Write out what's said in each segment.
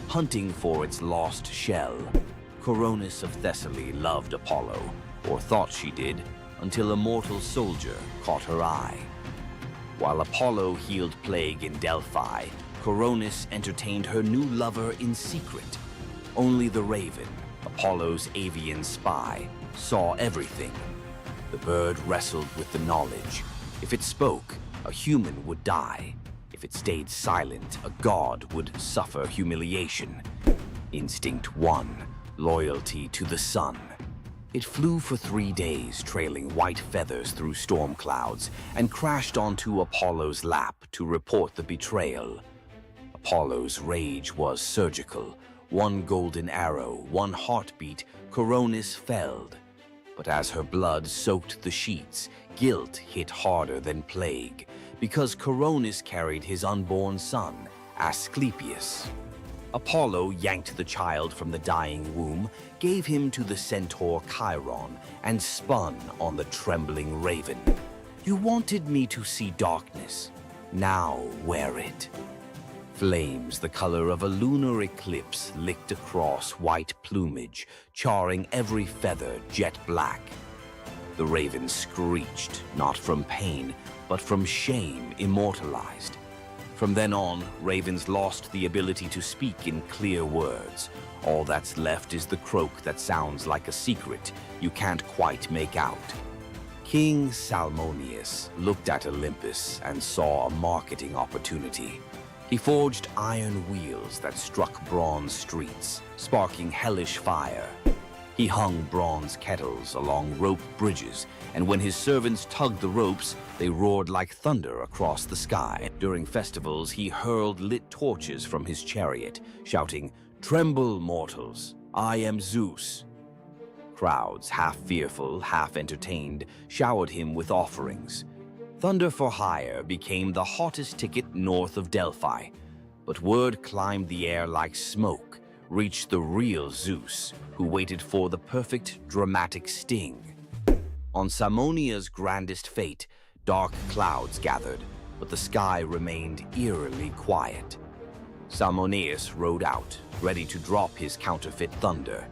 hunting for its lost shell. Coronis of Thessaly loved Apollo, or thought she did, until a mortal soldier caught her eye. While Apollo healed plague in Delphi, Coronis entertained her new lover in secret. Only the raven, Apollo's avian spy, saw everything. The bird wrestled with the knowledge. If it spoke, a human would die. If it stayed silent, a god would suffer humiliation. Instinct 1, loyalty to the sun. It flew for 3 days, trailing white feathers through storm clouds, and crashed onto Apollo's lap to report the betrayal. Apollo's rage was surgical. One golden arrow, one heartbeat, Coronis felled. But as her blood soaked the sheets, guilt hit harder than plague, because Coronis carried his unborn son, Asclepius. Apollo yanked the child from the dying womb, gave him to the centaur Chiron, and spun on the trembling raven. You wanted me to see darkness. Now wear it. Flames the color of a lunar eclipse licked across white plumage, charring every feather jet black. The raven screeched, not from pain, but from shame immortalized. From then on, ravens lost the ability to speak in clear words. All that's left is the croak that sounds like a secret you can't quite make out. King Salmoneus looked at Olympus and saw a marketing opportunity. He forged iron wheels that struck bronze streets, sparking hellish fire. He hung bronze kettles along rope bridges, and when his servants tugged the ropes, they roared like thunder across the sky. During festivals, he hurled lit torches from his chariot, shouting, "Tremble, mortals! I am Zeus!" Crowds, half fearful, half entertained, showered him with offerings. Thunder for Hire became the hottest ticket north of Delphi, but word climbed the air like smoke, reached the real Zeus, who waited for the perfect dramatic sting. On Salmonia's grandest fate, dark clouds gathered, but the sky remained eerily quiet. Salmoneus rode out, ready to drop his counterfeit thunder.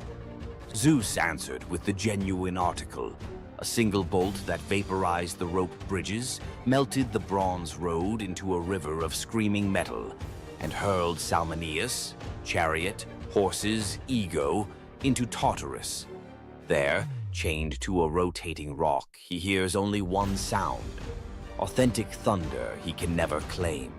Zeus answered with the genuine article, a single bolt that vaporized the rope bridges, melted the bronze road into a river of screaming metal, and hurled Salmoneus, chariot, horses, ego, into Tartarus. There, chained to a rotating rock, he hears only one sound. Authentic thunder he can never claim.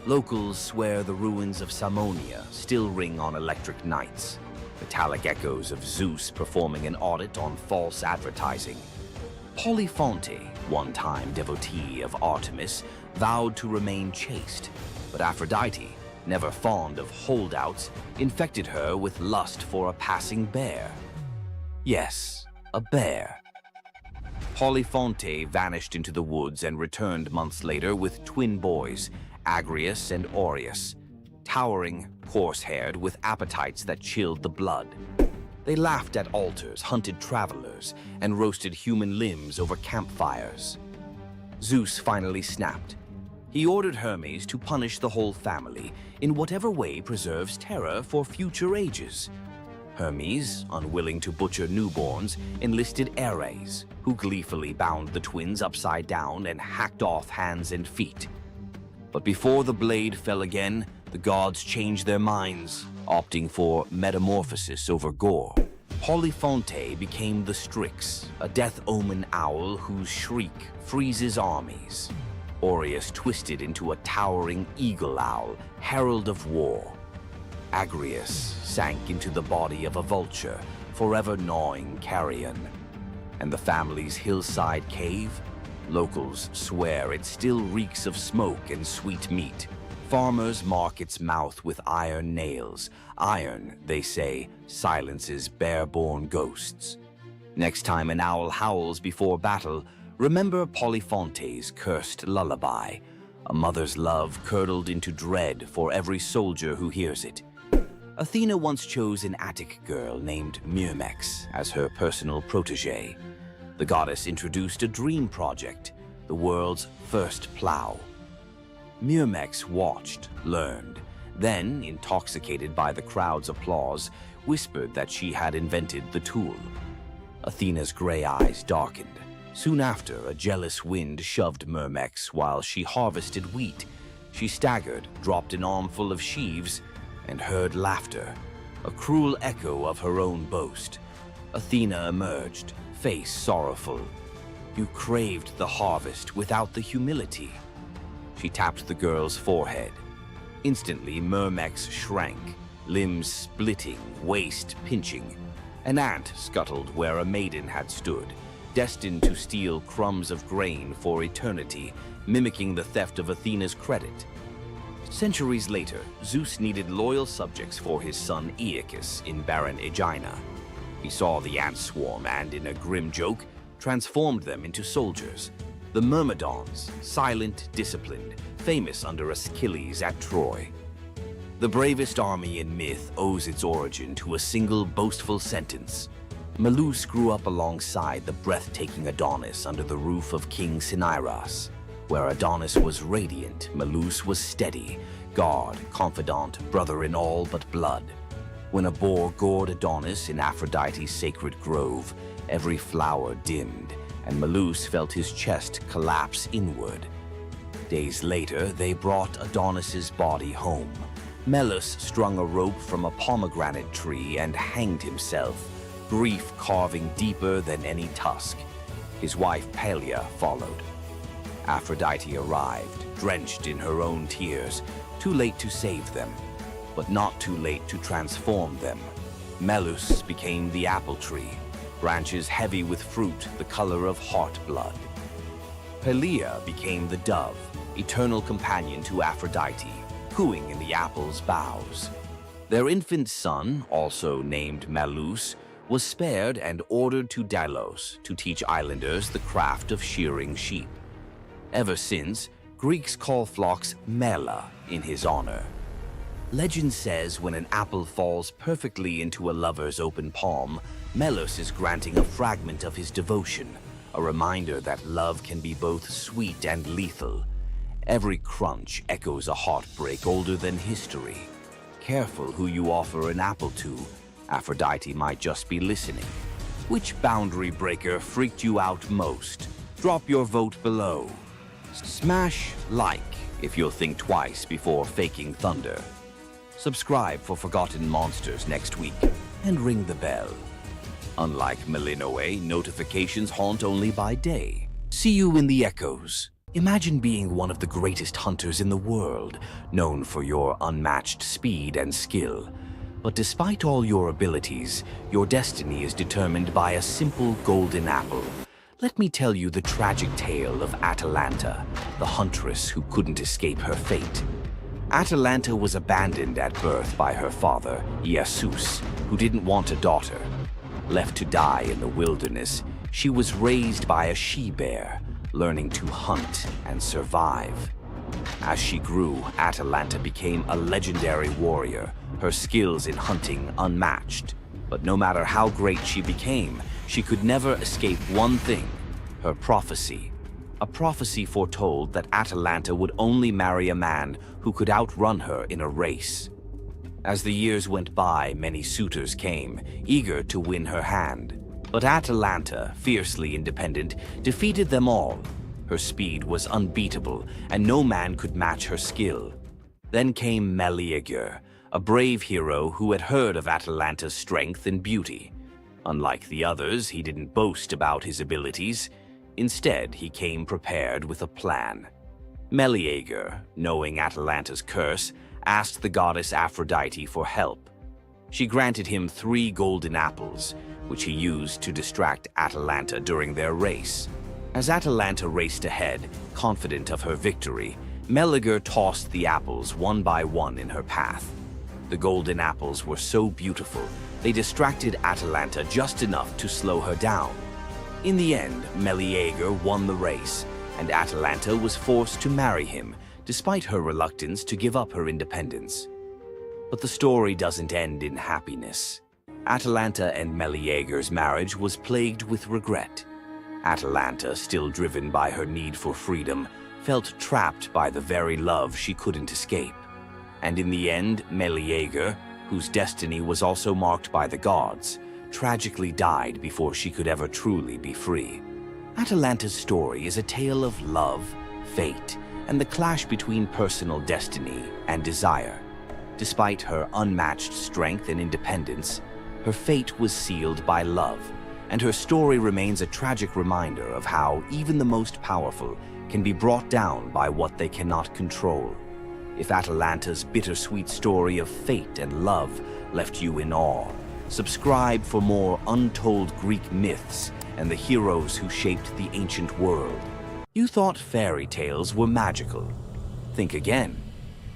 Locals swear the ruins of Salmonia still ring on electric nights. Metallic echoes of Zeus performing an audit on false advertising. Polyphonte, one-time devotee of Artemis, vowed to remain chaste, but Aphrodite, never fond of holdouts, infected her with lust for a passing bear. Yes, a bear. Polyphonte vanished into the woods and returned months later with twin boys, Agrius and Aureus, towering, coarse-haired, with appetites that chilled the blood. They laughed at altars, hunted travelers, and roasted human limbs over campfires. Zeus finally snapped. He ordered Hermes to punish the whole family in whatever way preserves terror for future ages. Hermes, unwilling to butcher newborns, enlisted Ares, who gleefully bound the twins upside down and hacked off hands and feet. But before the blade fell again, the gods changed their minds, opting for metamorphosis over gore. Polyphonte became the Strix, a death omen owl whose shriek freezes armies. Aureus twisted into a towering eagle owl, herald of war. Agrius sank into the body of a vulture, forever gnawing carrion. And the family's hillside cave? Locals swear it still reeks of smoke and sweet meat. Farmers mark its mouth with iron nails. Iron, they say, silences bare-born ghosts. Next time an owl howls before battle, remember Polyphonte's cursed lullaby, a mother's love curdled into dread for every soldier who hears it. Athena once chose an Attic girl named Myrmex as her personal protege. The goddess introduced a dream project, the world's first plow. Myrmex watched, learned, then, intoxicated by the crowd's applause, whispered that she had invented the tool. Athena's gray eyes darkened. Soon after, a jealous wind shoved Myrmex while she harvested wheat. She staggered, dropped an armful of sheaves, and heard laughter, a cruel echo of her own boast. Athena emerged, face sorrowful. "You craved the harvest without the humility." She tapped the girl's forehead. Instantly, Myrmex shrank, limbs splitting, waist pinching. An ant scuttled where a maiden had stood, destined to steal crumbs of grain for eternity, mimicking the theft of Athena's credit. Centuries later, Zeus needed loyal subjects for his son Aeacus in barren Aegina. He saw the ant swarm and, in a grim joke, transformed them into soldiers. The Myrmidons, silent, disciplined, famous under Achilles at Troy. The bravest army in myth owes its origin to a single boastful sentence. Medusa grew up alongside the breathtaking Adonis under the roof of King Cinyras. Where Adonis was radiant, Medusa was steady, god, confidant, brother in all but blood. When a boar gored Adonis in Aphrodite's sacred grove, every flower dimmed, and Medusa felt his chest collapse inward. Days later, they brought Adonis's body home. Melas strung a rope from a pomegranate tree and hanged himself, grief carving deeper than any tusk. His wife Pelea followed. Aphrodite arrived, drenched in her own tears, too late to save them, but not too late to transform them. Melas became the apple tree, branches heavy with fruit the color of heart blood. Pelea became the dove, eternal companion to Aphrodite, cooing in the apple's boughs. Their infant son, also named Medusa, was spared and ordered to Delos to teach islanders the craft of shearing sheep. Ever since, Greeks call flocks mela in his honor. Legend says when an apple falls perfectly into a lover's open palm, Melos is granting a fragment of his devotion, a reminder that love can be both sweet and lethal. Every crunch echoes a heartbreak older than history. Careful who you offer an apple to. Aphrodite might just be listening. Which boundary breaker freaked you out most? Drop your vote below. Smash like if you'll think twice before faking thunder. Subscribe for Forgotten Monsters next week, and ring the bell. Unlike Melinoe, notifications haunt only by day. See you in the echoes. Imagine being one of the greatest hunters in the world, known for your unmatched speed and skill. But despite all your abilities, your destiny is determined by a simple golden apple. Let me tell you the tragic tale of Atalanta, the huntress who couldn't escape her fate. Atalanta was abandoned at birth by her father, Zeus, who didn't want a daughter. Left to die in the wilderness, she was raised by a she-bear, learning to hunt and survive. As she grew, Atalanta became a legendary warrior, her skills in hunting unmatched. But no matter how great she became, she could never escape one thing, her prophecy. A prophecy foretold that Atalanta would only marry a man who could outrun her in a race. As the years went by, many suitors came, eager to win her hand. But Atalanta, fiercely independent, defeated them all. Her speed was unbeatable, and no man could match her skill. Then came Meleager, a brave hero who had heard of Atalanta's strength and beauty. Unlike the others, he didn't boast about his abilities. Instead, he came prepared with a plan. Meleager, knowing Atalanta's curse, asked the goddess Aphrodite for help. She granted him 3 golden apples, which he used to distract Atalanta during their race. As Atalanta raced ahead, confident of her victory, Meleager tossed the apples one by one in her path. The golden apples were so beautiful, they distracted Atalanta just enough to slow her down. In the end, Meleager won the race, and Atalanta was forced to marry him, despite her reluctance to give up her independence. But the story doesn't end in happiness. Atalanta and Meleager's marriage was plagued with regret. Atalanta, still driven by her need for freedom, felt trapped by the very love she couldn't escape. And in the end, Meleager, whose destiny was also marked by the gods, tragically died before she could ever truly be free. Atalanta's story is a tale of love, fate, and the clash between personal destiny and desire. Despite her unmatched strength and independence, her fate was sealed by love, and her story remains a tragic reminder of how even the most powerful can be brought down by what they cannot control. If Atalanta's bittersweet story of fate and love left you in awe, subscribe for more untold Greek myths and the heroes who shaped the ancient world. You thought fairy tales were magical. Think again.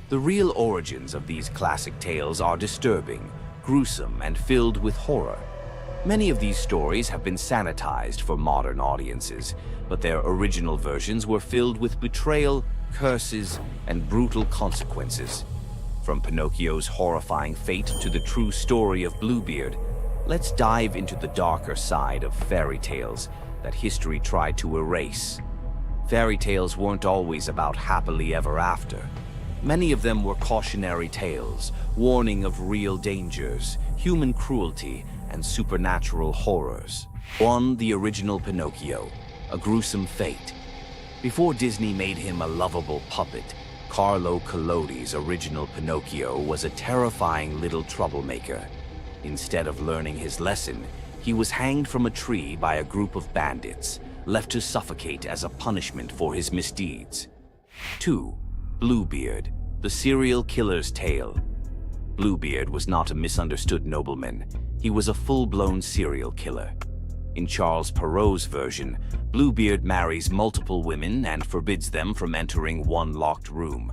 The real origins of these classic tales are disturbing, gruesome, and filled with horror. Many of these stories have been sanitized for modern audiences, but their original versions were filled with betrayal, curses, and brutal consequences. From Pinocchio's horrifying fate to the true story of Bluebeard, let's dive into the darker side of fairy tales that history tried to erase. Fairy tales weren't always about happily ever after. Many of them were cautionary tales, warning of real dangers, human cruelty, and supernatural horrors. 1. The original Pinocchio, a gruesome fate. Before Disney made him a lovable puppet, Carlo Collodi's original Pinocchio was a terrifying little troublemaker. Instead of learning his lesson, he was hanged from a tree by a group of bandits, left to suffocate as a punishment for his misdeeds. 2. Bluebeard, the serial killer's tale. Bluebeard was not a misunderstood nobleman. He was a full-blown serial killer. In Charles Perrault's version, Bluebeard marries multiple women and forbids them from entering one locked room.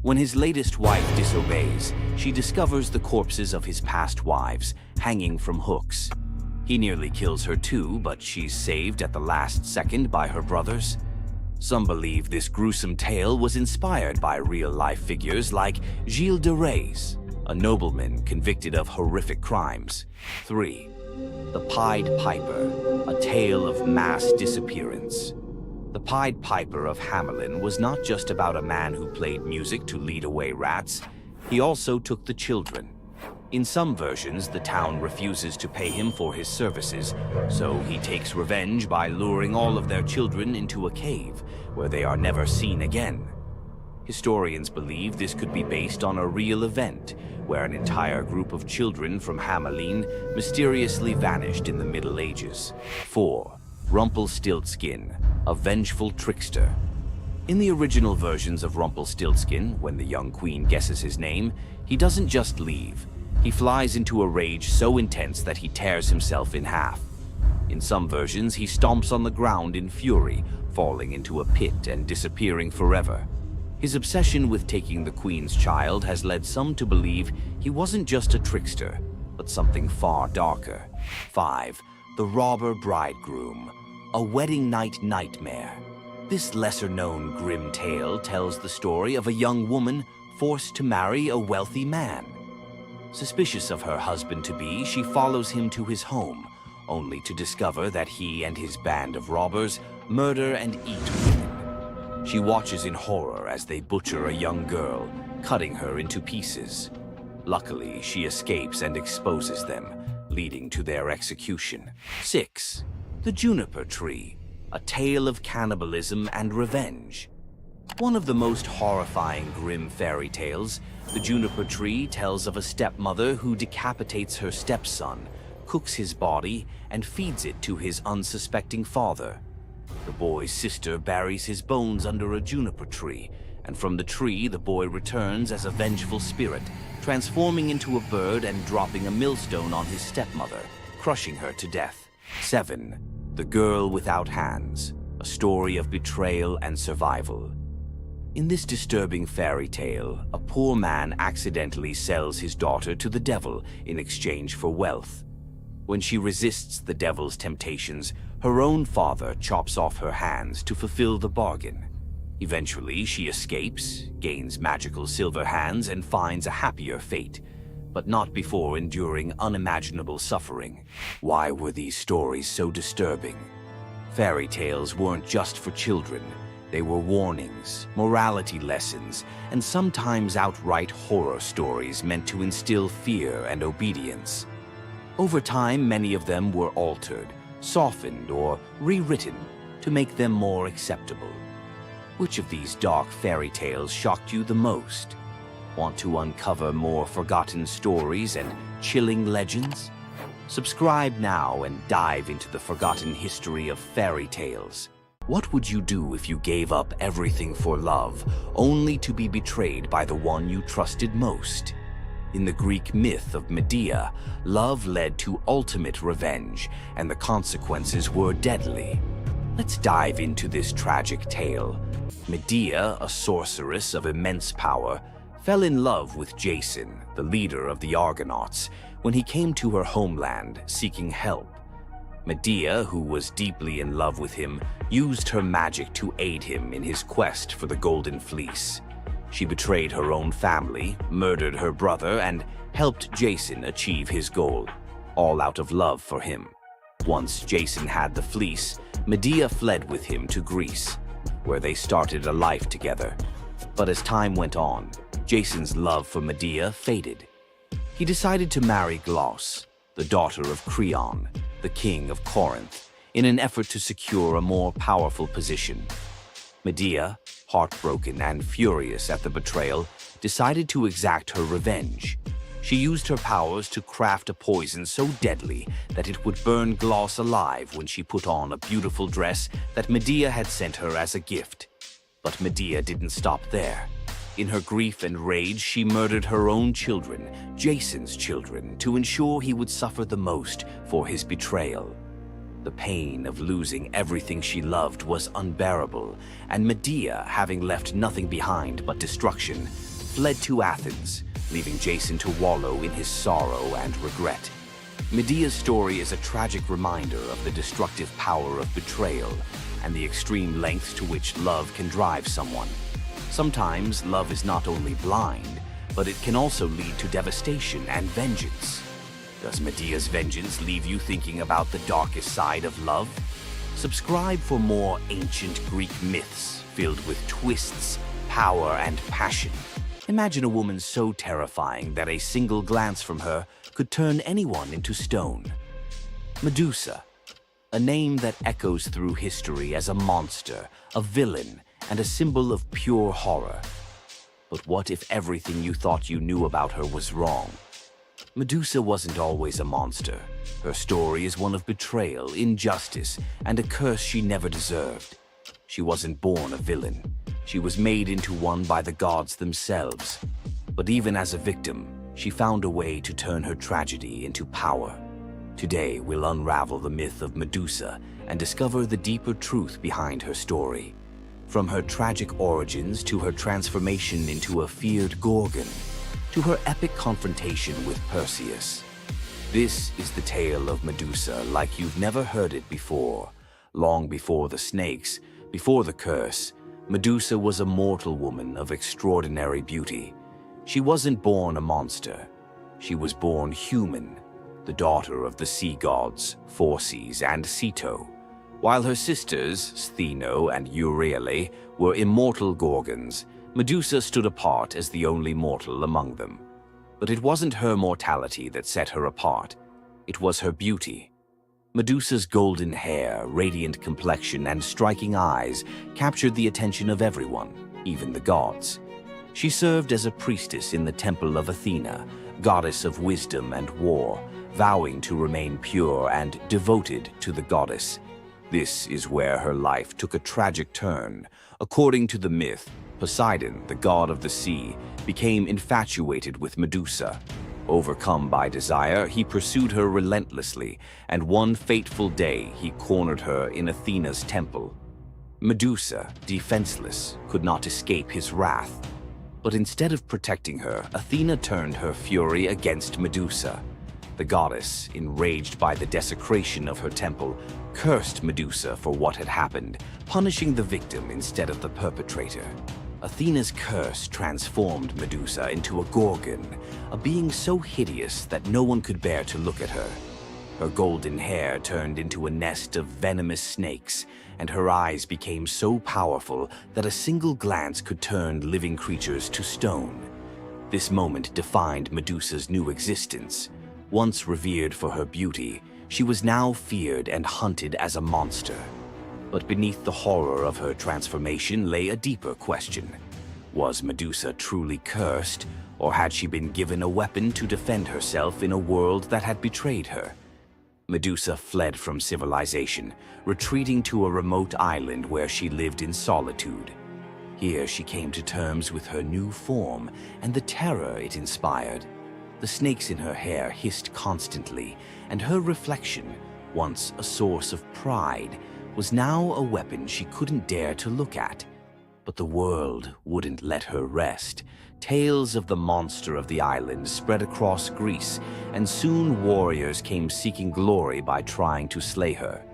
When his latest wife disobeys, she discovers the corpses of his past wives hanging from hooks. He nearly kills her too, but she's saved at the last second by her brothers. Some believe this gruesome tale was inspired by real-life figures like Gilles de Rais, a nobleman convicted of horrific crimes. 3. The Pied Piper, a tale of mass disappearance. The Pied Piper of Hamelin was not just about a man who played music to lead away rats. He also took the children. In some versions, the town refuses to pay him for his services, so he takes revenge by luring all of their children into a cave, where they are never seen again. Historians believe this could be based on a real event, where an entire group of children from Hamelin mysteriously vanished in the Middle Ages. 4. Rumpelstiltskin, a vengeful trickster. In the original versions of Rumpelstiltskin, when the young queen guesses his name, he doesn't just leave. He flies into a rage so intense that he tears himself in half. In some versions, he stomps on the ground in fury, falling into a pit and disappearing forever. His obsession with taking the queen's child has led some to believe he wasn't just a trickster, but something far darker. 5. The Robber Bridegroom, a wedding night nightmare. This lesser-known grim tale tells the story of a young woman forced to marry a wealthy man. Suspicious of her husband-to-be, she follows him to his home, only to discover that he and his band of robbers murder and eat women. She watches in horror as they butcher a young girl, cutting her into pieces. Luckily, she escapes and exposes them, leading to their execution. 6. The Juniper Tree, a tale of cannibalism and revenge. One of the most horrifying grim fairy tales, The Juniper Tree tells of a stepmother who decapitates her stepson, cooks his body, and feeds it to his unsuspecting father. The boy's sister buries his bones under a juniper tree, and from the tree the boy returns as a vengeful spirit, transforming into a bird and dropping a millstone on his stepmother, crushing her to death. 7. The Girl Without Hands, a story of betrayal and survival. In this disturbing fairy tale, a poor man accidentally sells his daughter to the devil in exchange for wealth. When she resists the devil's temptations, her own father chops off her hands to fulfill the bargain. Eventually, she escapes, gains magical silver hands, and finds a happier fate, but not before enduring unimaginable suffering. Why were these stories so disturbing? Fairy tales weren't just for children. They were warnings, morality lessons, and sometimes outright horror stories meant to instill fear and obedience. Over time, many of them were altered, softened, or rewritten to make them more acceptable. Which of these dark fairy tales shocked you the most? Want to uncover more forgotten stories and chilling legends? Subscribe now and dive into the forgotten history of fairy tales. What would you do if you gave up everything for love, only to be betrayed by the one you trusted most? In the Greek myth of Medea, love led to ultimate revenge, and the consequences were deadly. Let's dive into this tragic tale. Medea, a sorceress of immense power, fell in love with Jason, the leader of the Argonauts, when he came to her homeland seeking help. Medea, who was deeply in love with him, used her magic to aid him in his quest for the Golden Fleece. She betrayed her own family, murdered her brother, and helped Jason achieve his goal, all out of love for him. Once Jason had the fleece, Medea fled with him to Greece, where they started a life together. But as time went on, Jason's love for Medea faded. He decided to marry Glauce, the daughter of Creon, the king of Corinth, in an effort to secure a more powerful position. Medea, heartbroken and furious at the betrayal, decided to exact her revenge. She used her powers to craft a poison so deadly that it would burn Glauce alive when she put on a beautiful dress that Medea had sent her as a gift. But Medea didn't stop there. In her grief and rage, she murdered her own children, Jason's children, to ensure he would suffer the most for his betrayal. The pain of losing everything she loved was unbearable, and Medea, having left nothing behind but destruction, fled to Athens, leaving Jason to wallow in his sorrow and regret. Medea's story is a tragic reminder of the destructive power of betrayal and the extreme lengths to which love can drive someone. Sometimes love is not only blind, but it can also lead to devastation and vengeance. Does Medea's vengeance leave you thinking about the darkest side of love? Subscribe for more ancient Greek myths filled with twists, power, and passion. Imagine a woman so terrifying that a single glance from her could turn anyone into stone. Medusa, a name that echoes through history as a monster, a villain, and a symbol of pure horror. But what if everything you thought you knew about her was wrong? Medusa wasn't always a monster. Her story is one of betrayal, injustice, and a curse she never deserved. She wasn't born a villain. She was made into one by the gods themselves. But even as a victim, she found a way to turn her tragedy into power. Today, we'll unravel the myth of Medusa and discover the deeper truth behind her story. From her tragic origins to her transformation into a feared Gorgon, to her epic confrontation with Perseus. This is the tale of Medusa like you've never heard it before. Long before the snakes, before the curse, Medusa was a mortal woman of extraordinary beauty. She wasn't born a monster. She was born human, the daughter of the sea gods, Phorcys and Ceto. While her sisters, Stheno and Euryale, were immortal Gorgons, Medusa stood apart as the only mortal among them. But it wasn't her mortality that set her apart. It was her beauty. Medusa's golden hair, radiant complexion, and striking eyes captured the attention of everyone, even the gods. She served as a priestess in the temple of Athena, goddess of wisdom and war, vowing to remain pure and devoted to the goddess. This is where her life took a tragic turn. According to the myth, Poseidon, the god of the sea, became infatuated with Medusa. Overcome by desire, he pursued her relentlessly, and one fateful day he cornered her in Athena's temple. Medusa, defenseless, could not escape his wrath. But instead of protecting her, Athena turned her fury against Medusa. The goddess, enraged by the desecration of her temple, cursed Medusa for what had happened, punishing the victim instead of the perpetrator. Athena's curse transformed Medusa into a Gorgon, a being so hideous that no one could bear to look at her. Her golden hair turned into a nest of venomous snakes, and her eyes became so powerful that a single glance could turn living creatures to stone. This moment defined Medusa's new existence. Once revered for her beauty, she was now feared and hunted as a monster. But beneath the horror of her transformation lay a deeper question. Was Medusa truly cursed, or had she been given a weapon to defend herself in a world that had betrayed her? Medusa fled from civilization, retreating to a remote island where she lived in solitude. Here she came to terms with her new form and the terror it inspired. The snakes in her hair hissed constantly, and her reflection, once a source of pride, was now a weapon she couldn't dare to look at. But the world wouldn't let her rest. Tales of the monster of the island spread across Greece, and soon warriors came seeking glory by trying to slay her.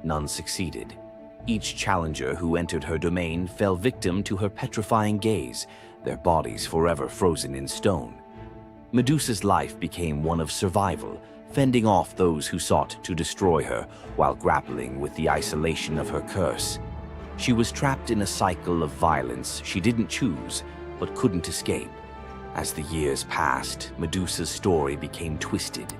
None succeeded. Each challenger who entered her domain fell victim to her petrifying gaze, their bodies forever frozen in stone. Medusa's life became one of survival, fending off those who sought to destroy her while grappling with the isolation of her curse. She was trapped in a cycle of violence she didn't choose, but couldn't escape. As the years passed, Medusa's story became twisted.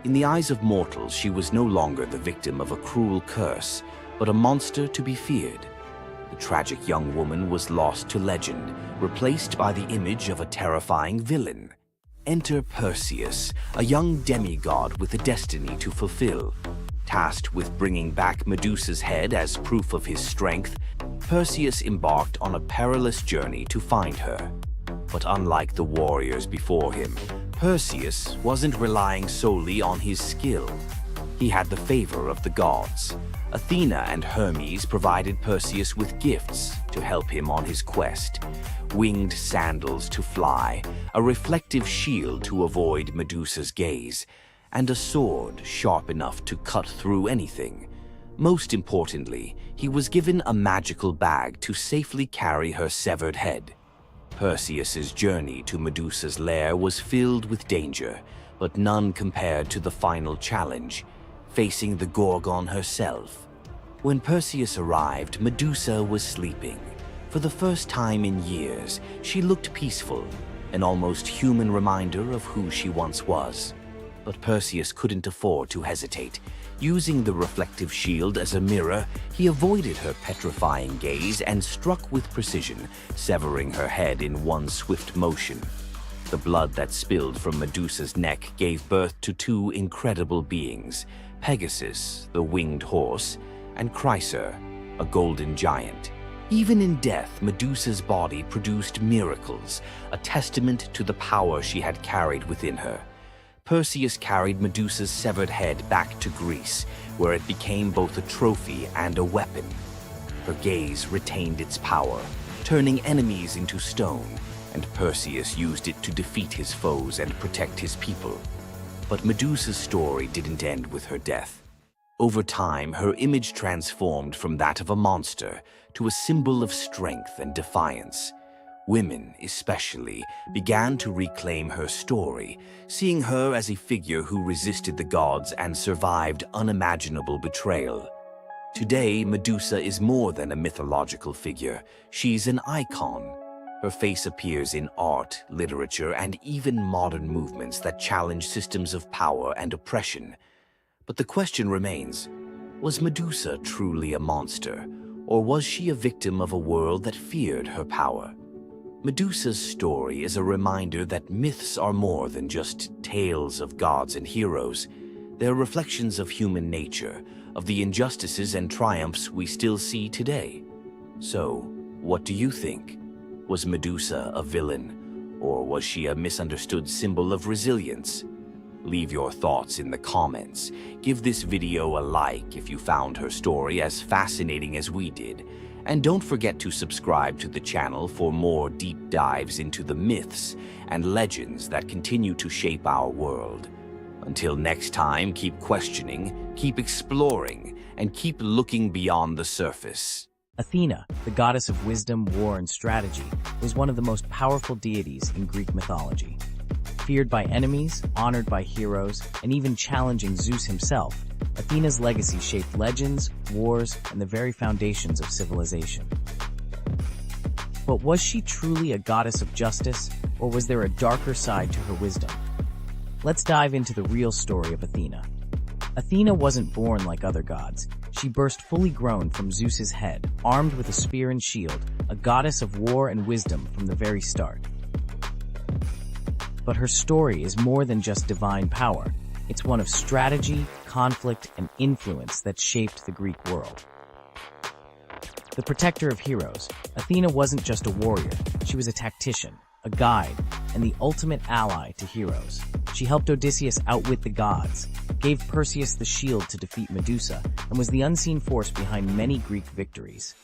In the eyes of mortals, she was no longer the victim of a cruel curse, but a monster to be feared. The tragic young woman was lost to legend, replaced by the image of a terrifying villain. Enter Perseus, a young demigod with a destiny to fulfill. Tasked with bringing back Medusa's head as proof of his strength, Perseus embarked on a perilous journey to find her. But unlike the warriors before him, Perseus wasn't relying solely on his skill. He had the favor of the gods. Athena and Hermes provided Perseus with gifts to help him on his quest. Winged sandals to fly, a reflective shield to avoid Medusa's gaze, and a sword sharp enough to cut through anything. Most importantly, he was given a magical bag to safely carry her severed head. Perseus's journey to Medusa's lair was filled with danger, but none compared to the final challenge, facing the Gorgon herself. When Perseus arrived, Medusa was sleeping. For the first time in years, she looked peaceful, an almost human reminder of who she once was. But Perseus couldn't afford to hesitate. Using the reflective shield as a mirror, he avoided her petrifying gaze and struck with precision, severing her head in one swift motion. The blood that spilled from Medusa's neck gave birth to two incredible beings, Pegasus, the winged horse, and Chryser, a golden giant. Even in death, Medusa's body produced miracles, a testament to the power she had carried within her. Perseus carried Medusa's severed head back to Greece, where it became both a trophy and a weapon. Her gaze retained its power, turning enemies into stone, and Perseus used it to defeat his foes and protect his people. But Medusa's story didn't end with her death. Over time, her image transformed from that of a monster to a symbol of strength and defiance. Women, especially, began to reclaim her story, seeing her as a figure who resisted the gods and survived unimaginable betrayal. Today, Medusa is more than a mythological figure. She's an icon. Her face appears in art, literature, and even modern movements that challenge systems of power and oppression. But the question remains, was Medusa truly a monster, or was she a victim of a world that feared her power? Medusa's story is a reminder that myths are more than just tales of gods and heroes. They're reflections of human nature, of the injustices and triumphs we still see today. So, what do you think? Was Medusa a villain, or was she a misunderstood symbol of resilience? Leave your thoughts in the comments. Give this video a like if you found her story as fascinating as we did. And don't forget to subscribe to the channel for more deep dives into the myths and legends that continue to shape our world. Until next time, keep questioning, keep exploring, and keep looking beyond the surface. Athena, the goddess of wisdom, war, and strategy, was one of the most powerful deities in Greek mythology. Feared by enemies, honored by heroes, and even challenging Zeus himself, Athena's legacy shaped legends, wars, and the very foundations of civilization. But was she truly a goddess of justice, or was there a darker side to her wisdom? Let's dive into the real story of Athena. Athena wasn't born like other gods. She burst fully grown from Zeus's head, armed with a spear and shield, a goddess of war and wisdom from the very start. But her story is more than just divine power. It's one of strategy, conflict, and influence that shaped the Greek world. The protector of heroes, Athena wasn't just a warrior. She was a tactician, a guide, and the ultimate ally to heroes. She helped Odysseus outwit the gods, gave Perseus the shield to defeat Medusa, and was the unseen force behind many Greek victories.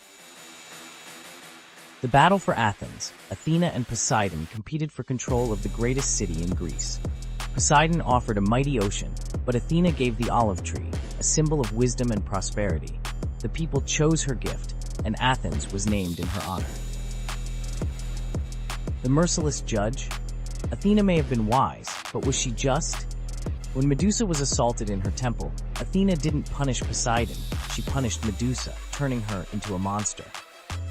The battle for Athens, Athena and Poseidon competed for control of the greatest city in Greece. Poseidon offered a mighty ocean, but Athena gave the olive tree, a symbol of wisdom and prosperity. The people chose her gift, and Athens was named in her honor. The merciless judge? Athena may have been wise, but was she just? When Medusa was assaulted in her temple, Athena didn't punish Poseidon, she punished Medusa, turning her into a monster.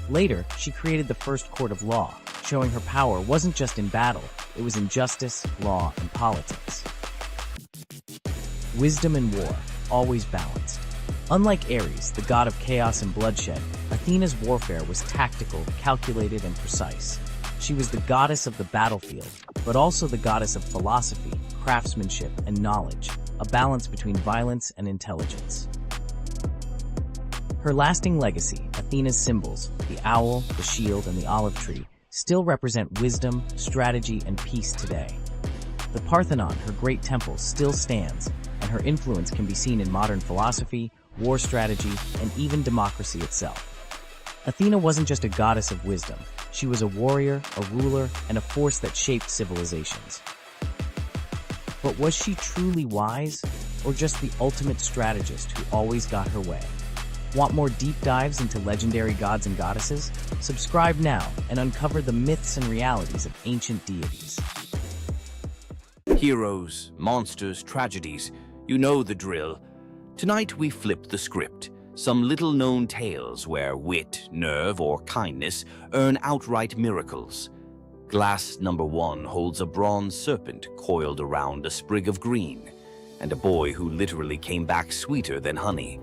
Later, she created the first court of law, showing her power wasn't just in battle, it was in justice, law, and politics. Wisdom and war, always balanced. Unlike Ares, the god of chaos and bloodshed, Athena's warfare was tactical, calculated, and precise. She was the goddess of the battlefield, but also the goddess of philosophy, craftsmanship, and knowledge, a balance between violence and intelligence. Her lasting legacy, Athena's symbols, the owl, the shield, and the olive tree, still represent wisdom, strategy, and peace today. The Parthenon, her great temple, still stands, and her influence can be seen in modern philosophy, war strategy, and even democracy itself. Athena wasn't just a goddess of wisdom. She was a warrior, a ruler, and a force that shaped civilizations. But was she truly wise, or just the ultimate strategist who always got her way? Want more deep dives into legendary gods and goddesses? Subscribe now and uncover the myths and realities of ancient deities. Heroes, monsters, tragedies, you know the drill. Tonight we flip the script. Some little-known tales where wit, nerve, or kindness earn outright miracles. Glass number 1 holds a bronze serpent coiled around a sprig of green, and a boy who literally came back sweeter than honey.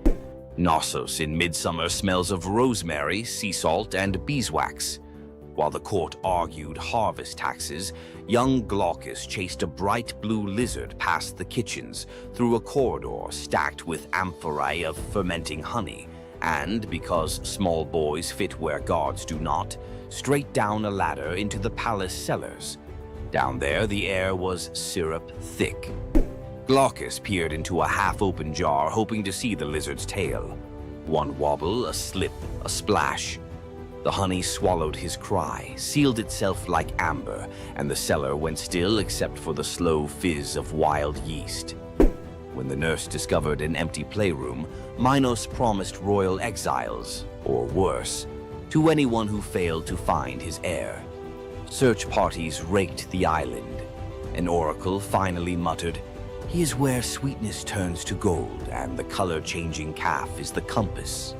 Knossos in midsummer smells of rosemary, sea salt, and beeswax. While the court argued harvest taxes, young Glaucus chased a bright blue lizard past the kitchens, through a corridor stacked with amphorae of fermenting honey, and, because small boys fit where gods do not, straight down a ladder into the palace cellars. Down there, the air was syrup thick. Glaucus peered into a half-open jar, hoping to see the lizard's tail. One wobble, a slip, a splash. The honey swallowed his cry, sealed itself like amber, and the cellar went still except for the slow fizz of wild yeast. When the nurse discovered an empty playroom, Minos promised royal exiles, or worse, to anyone who failed to find his heir. Search parties raked the island. An oracle finally muttered, "He is where sweetness turns to gold, and the color-changing calf is the compass."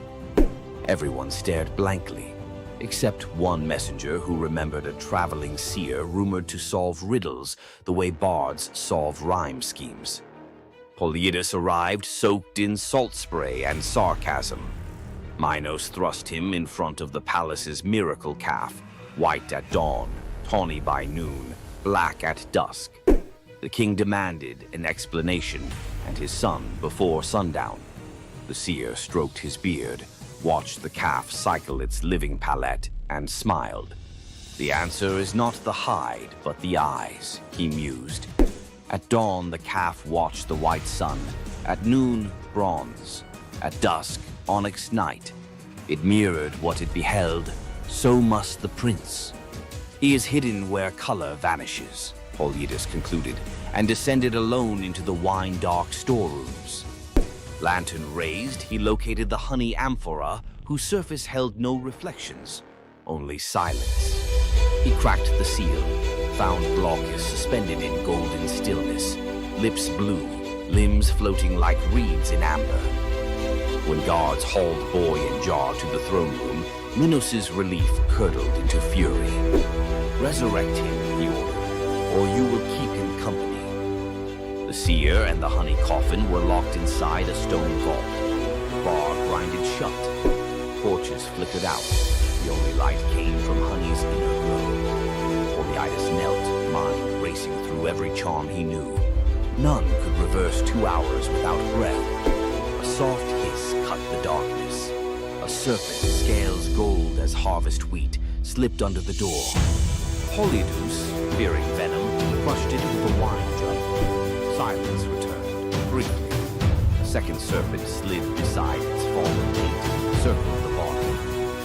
Everyone stared blankly, except one messenger who remembered a traveling seer rumored to solve riddles the way bards solve rhyme schemes. Polyidus arrived soaked in salt spray and sarcasm. Minos thrust him in front of the palace's miracle calf, white at dawn, tawny by noon, black at dusk. The king demanded an explanation, and his son before sundown. The seer stroked his beard, watched the calf cycle its living palette, and smiled. "The answer is not the hide, but the eyes," he mused. At dawn, the calf watched the white sun. At noon, bronze. At dusk, onyx night. It mirrored what it beheld. So must the prince. "He is hidden where color vanishes," Polyidus concluded, and descended alone into the wine-dark storerooms. Lantern raised, he located the honey amphora, whose surface held no reflections, only silence. He cracked the seal. found Glaucus suspended in golden stillness, lips blue, limbs floating like reeds in amber. When gods hauled boy and jar to the throne room, Minos' relief curdled into fury. "Resurrect him," he ordered, "or you will keep him company." The seer and the honey coffin were locked inside a stone vault. Bar grinded shut. Torches flickered out. The only light came from honey's inner glow. Polyidus knelt, mind racing through every charm he knew. None could reverse 2 hours without breath. A soft hiss cut the darkness. A serpent, scales gold as harvest wheat, slipped under the door. Polydus, fearing venom, crushed it with a wine jug. Silence returned, briefly. A second serpent slid beside its fallen mate, circled the body,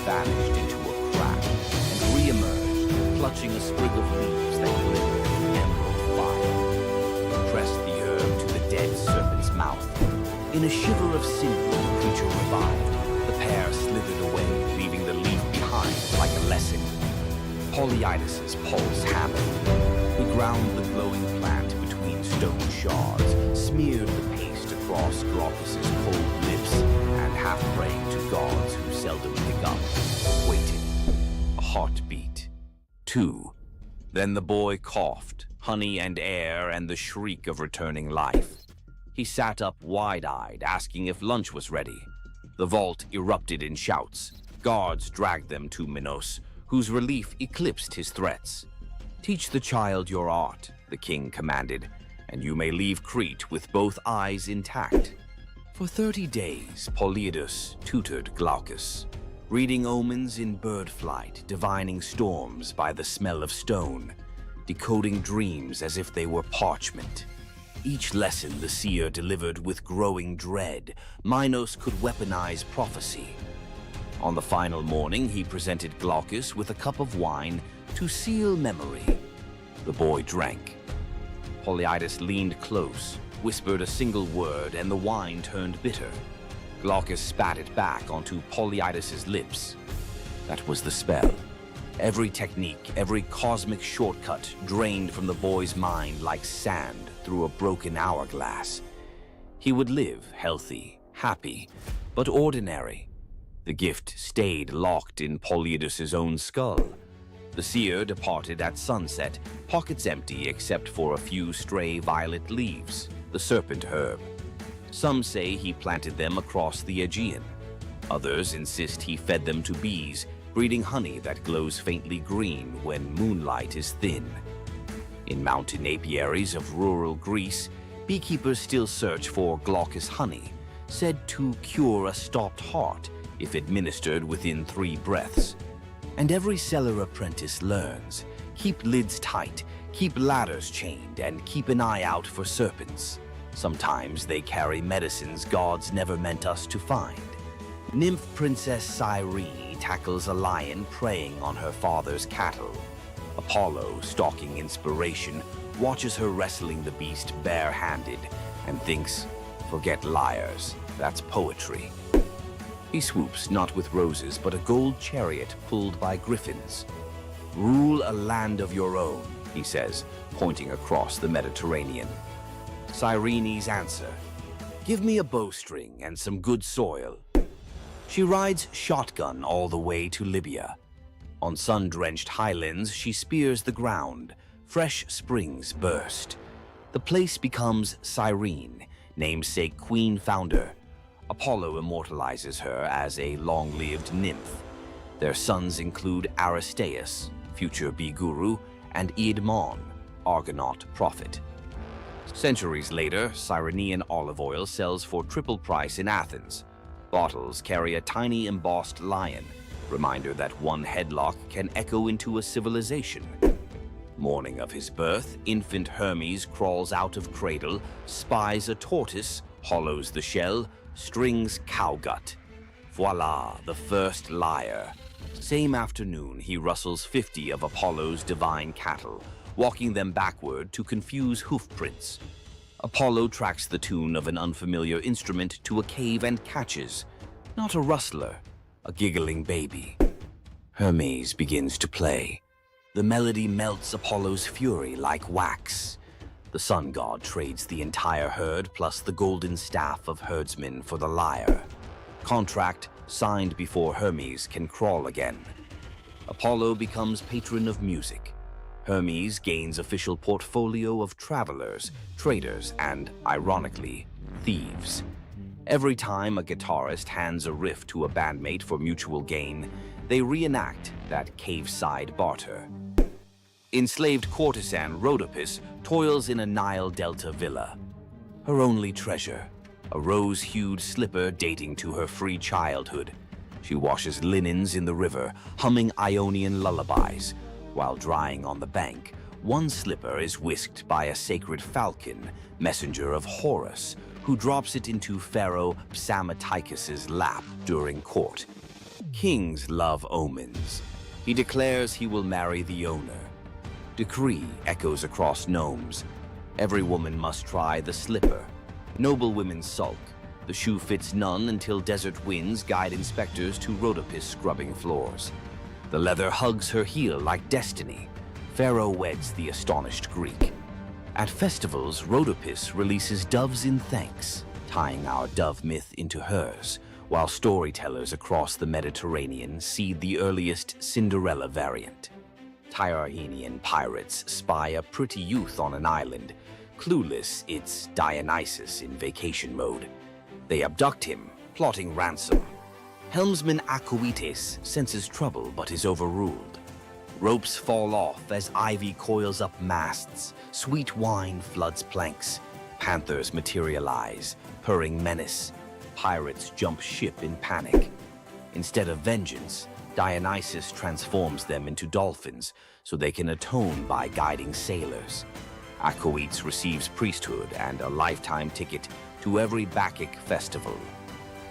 vanished into a crack, and re-emerged, clutching a sprig of leaves that glimmered in emerald fire. Pressed the herb to the dead serpent's mouth. In a shiver of sinew, the creature revived. The pair slithered away, leaving the leaf behind like a lesson. Polyidus' pulse hammered. He ground the glowing plant between stone shards, smeared the paste across Glaucus' cold lips, and half praying to gods who seldom pick up, waited. A heartbeat. 2. Then the boy coughed, honey and air and the shriek of returning life. He sat up wide-eyed, asking if lunch was ready. The vault erupted in shouts. Guards dragged them to Minos, whose relief eclipsed his threats. "Teach the child your art," the king commanded, "and you may leave Crete with both eyes intact." For 30 days, Polyidus tutored Glaucus, reading omens in bird flight, divining storms by the smell of stone, decoding dreams as if they were parchment. Each lesson the seer delivered with growing dread. Minos could weaponize prophecy. On the final morning, he presented Glaucus with a cup of wine to seal memory. The boy drank. Polyidus leaned close, whispered a single word, and the wine turned bitter. Glaucus spat it back onto Polyidus' lips. That was the spell. Every technique, every cosmic shortcut drained from the boy's mind like sand through a broken hourglass. He would live healthy, happy, but ordinary. The gift stayed locked in Polyidus' own skull. The seer departed at sunset, pockets empty except for a few stray violet leaves, the serpent herb. Some say he planted them across the Aegean. Others insist he fed them to bees, breeding honey that glows faintly green when moonlight is thin. In mountain apiaries of rural Greece, beekeepers still search for Glaucus honey, said to cure a stopped heart if administered within 3 breaths. And every cellar apprentice learns, keep lids tight, keep ladders chained, and keep an eye out for serpents. Sometimes they carry medicines gods never meant us to find. Nymph Princess Cyrene tackles a lion preying on her father's cattle. Apollo, stalking inspiration, watches her wrestling the beast bare-handed and thinks, forget liars, that's poetry. He swoops not with roses, but a gold chariot pulled by griffins. Rule a land of your own, he says, pointing across the Mediterranean. Cyrene's answer, give me a bowstring and some good soil. She rides shotgun all the way to Libya. On sun-drenched highlands, she spears the ground. Fresh springs burst. The place becomes Cyrene, namesake queen founder. Apollo immortalizes her as a long-lived nymph. Their sons include Aristaeus, future bee guru, and Eadmon, Argonaut prophet. Centuries later, Cyrenean olive oil sells for triple price in Athens. Bottles carry a tiny embossed lion, reminder that one headlock can echo into a civilization. Morning of his birth, infant Hermes crawls out of cradle, spies a tortoise, hollows the shell, strings cowgut. Voila, the first lyre. Same afternoon, he rustles 50 of Apollo's divine cattle, walking them backward to confuse hoofprints. Apollo tracks the tune of an unfamiliar instrument to a cave and catches, not a rustler, a giggling baby. Hermes begins to play. The melody melts Apollo's fury like wax. The sun god trades the entire herd plus the golden staff of herdsmen for the lyre. Contract signed before Hermes can crawl again. Apollo becomes patron of music. Hermes gains official portfolio of travelers, traders, and, ironically, thieves. Every time a guitarist hands a riff to a bandmate for mutual gain, they reenact that cave-side barter. Enslaved courtesan Rhodopis toils in a Nile Delta villa. Her only treasure, a rose-hued slipper dating to her free childhood. She washes linens in the river, humming Ionian lullabies. While drying on the bank, one slipper is whisked by a sacred falcon, messenger of Horus, who drops it into Pharaoh Psamatechus's lap during court. Kings love omens. He declares he will marry the owner. Decree echoes across gnomes. Every woman must try the slipper. Noble women sulk. The shoe fits none until desert winds guide inspectors to Rhodopis scrubbing floors. The leather hugs her heel like destiny. Pharaoh weds the astonished Greek. At festivals, Rhodopis releases doves in thanks, tying our dove myth into hers, while storytellers across the Mediterranean seed the earliest Cinderella variant. Tyrrhenian pirates spy a pretty youth on an island. Clueless, it's Dionysus in vacation mode. They abduct him, plotting ransom. Helmsman Acoetes senses trouble but is overruled. Ropes fall off as ivy coils up masts. Sweet wine floods planks. Panthers materialize, purring menace. Pirates jump ship in panic. Instead of vengeance, Dionysus transforms them into dolphins so they can atone by guiding sailors. Acoetes receives priesthood and a lifetime ticket to every Bacchic festival.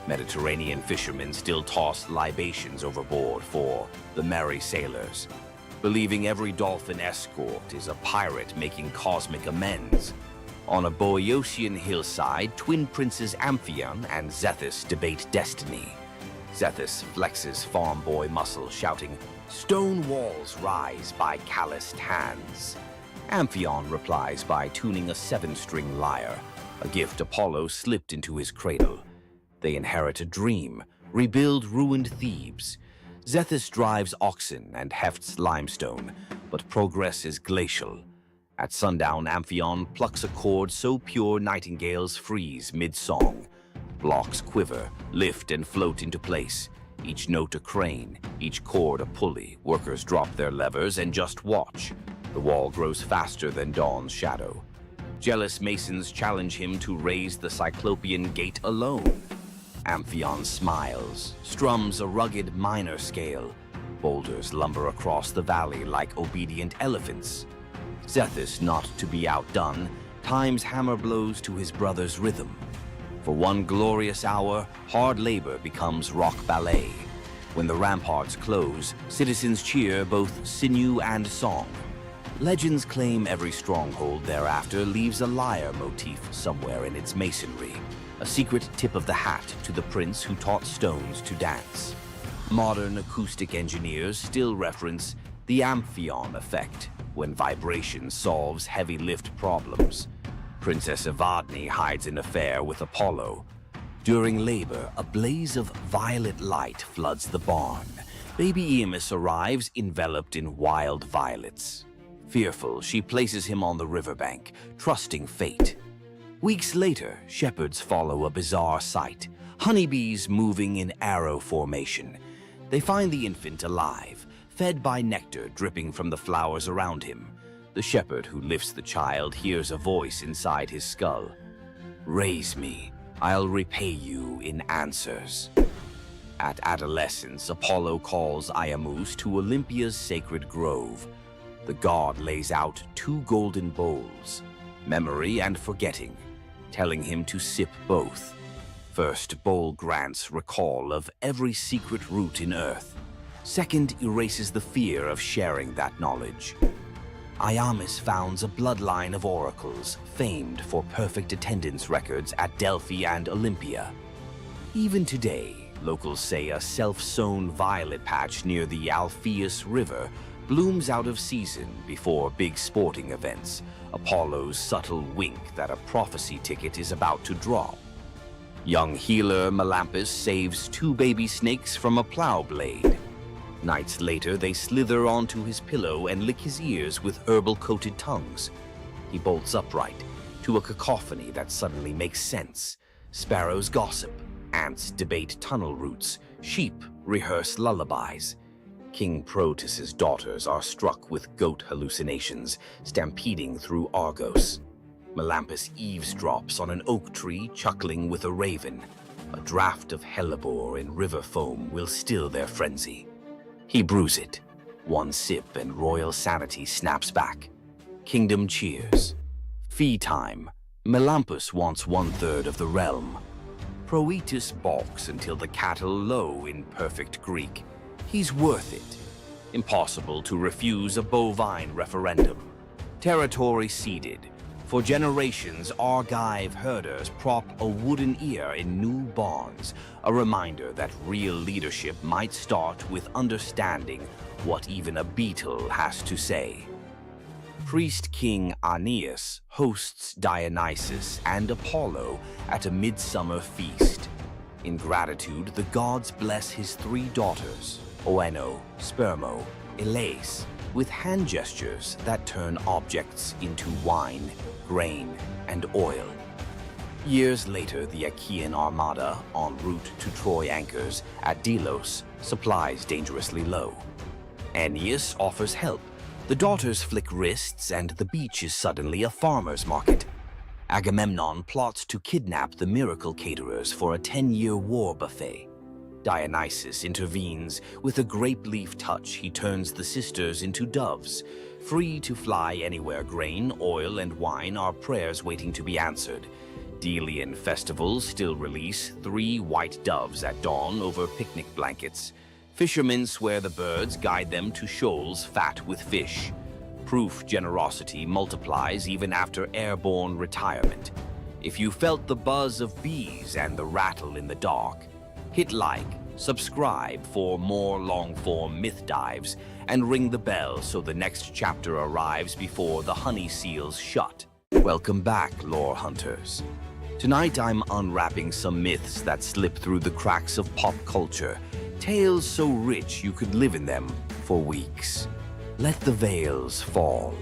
Mediterranean fishermen still toss libations overboard for the merry sailors, believing every dolphin escort is a pirate making cosmic amends. On a Boeotian hillside, twin princes Amphion and Zethus debate destiny. Zethus flexes farm boy muscle, shouting, "Stone walls rise by calloused hands." Amphion replies by tuning a 7-string lyre, a gift Apollo slipped into his cradle. They inherit a dream, rebuild ruined Thebes. Zethus drives oxen and hefts limestone, but progress is glacial. At sundown, Amphion plucks a chord so pure nightingales freeze mid-song. Blocks quiver, lift and float into place. Each note a crane, each chord a pulley. Workers drop their levers and just watch. The wall grows faster than dawn's shadow. Jealous masons challenge him to raise the Cyclopean gate alone. Amphion smiles, strums a rugged minor scale. Boulders lumber across the valley like obedient elephants. Zethus, not to be outdone, times hammer blows to his brother's rhythm. For one glorious hour, hard labor becomes rock ballet. When the ramparts close, citizens cheer both sinew and song. Legends claim every stronghold thereafter leaves a lyre motif somewhere in its masonry, a secret tip of the hat to the prince who taught stones to dance. Modern acoustic engineers still reference the Amphion effect when vibration solves heavy lift problems. Princess Evadne hides an affair with Apollo. During labor, a blaze of violet light floods the barn. Baby Eamus arrives enveloped in wild violets. Fearful, she places him on the riverbank, trusting fate. Weeks later, shepherds follow a bizarre sight. Honeybees moving in arrow formation. They find the infant alive, fed by nectar dripping from the flowers around him. The shepherd who lifts the child hears a voice inside his skull. "Raise me, I'll repay you in answers." At adolescence, Apollo calls Iamus to Olympia's sacred grove. The god lays out 2 golden bowls, memory and forgetting, telling him to sip both. First bowl grants recall of every secret root in earth. Second erases the fear of sharing that knowledge. Iamus founds a bloodline of oracles, famed for perfect attendance records at Delphi and Olympia. Even today, locals say a self-sown violet patch near the Alpheus River blooms out of season before big sporting events, Apollo's subtle wink that a prophecy ticket is about to drop. Young healer Melampus saves 2 baby snakes from a plow blade. Nights later, they slither onto his pillow and lick his ears with herbal-coated tongues. He bolts upright to a cacophony that suddenly makes sense. Sparrows gossip, ants debate tunnel routes, sheep rehearse lullabies. King Proteus's daughters are struck with goat hallucinations, stampeding through Argos. Melampus eavesdrops on an oak tree, chuckling with a raven. A draught of hellebore in river foam will still their frenzy. He brews it. 1 sip and royal sanity snaps back. Kingdom cheers. Fee time. Melampus wants 1/3 of the realm. Proetus balks until the cattle low in perfect Greek. He's worth it. Impossible to refuse a bovine referendum. Territory ceded. For generations, Argive herders prop a wooden ear in new barns, a reminder that real leadership might start with understanding what even a beetle has to say. Priest King Aeneas hosts Dionysus and Apollo at a midsummer feast. In gratitude, the gods bless his 3 daughters, Oeno, Spermo, Elais, with hand gestures that turn objects into wine, grain, and oil. Years later, the Achaean armada, en route to Troy anchors at Delos, supplies dangerously low. Aeneas offers help. The daughters flick wrists, and the beach is suddenly a farmer's market. Agamemnon plots to kidnap the miracle caterers for a 10-year war buffet. Dionysus intervenes. With a grape leaf touch, he turns the sisters into doves. Free to fly anywhere, grain, oil, and wine are prayers waiting to be answered. Delian festivals still release 3 white doves at dawn over picnic blankets. Fishermen swear the birds guide them to shoals fat with fish. Proof generosity multiplies even after airborne retirement. If you felt the buzz of bees and the rattle in the dark, hit like, subscribe for more long-form myth dives, and ring the bell so the next chapter arrives before the honey seals shut. Welcome back, lore hunters. Tonight I'm unwrapping some myths that slip through the cracks of pop culture. Tales so rich you could live in them for weeks. Let the veils fall.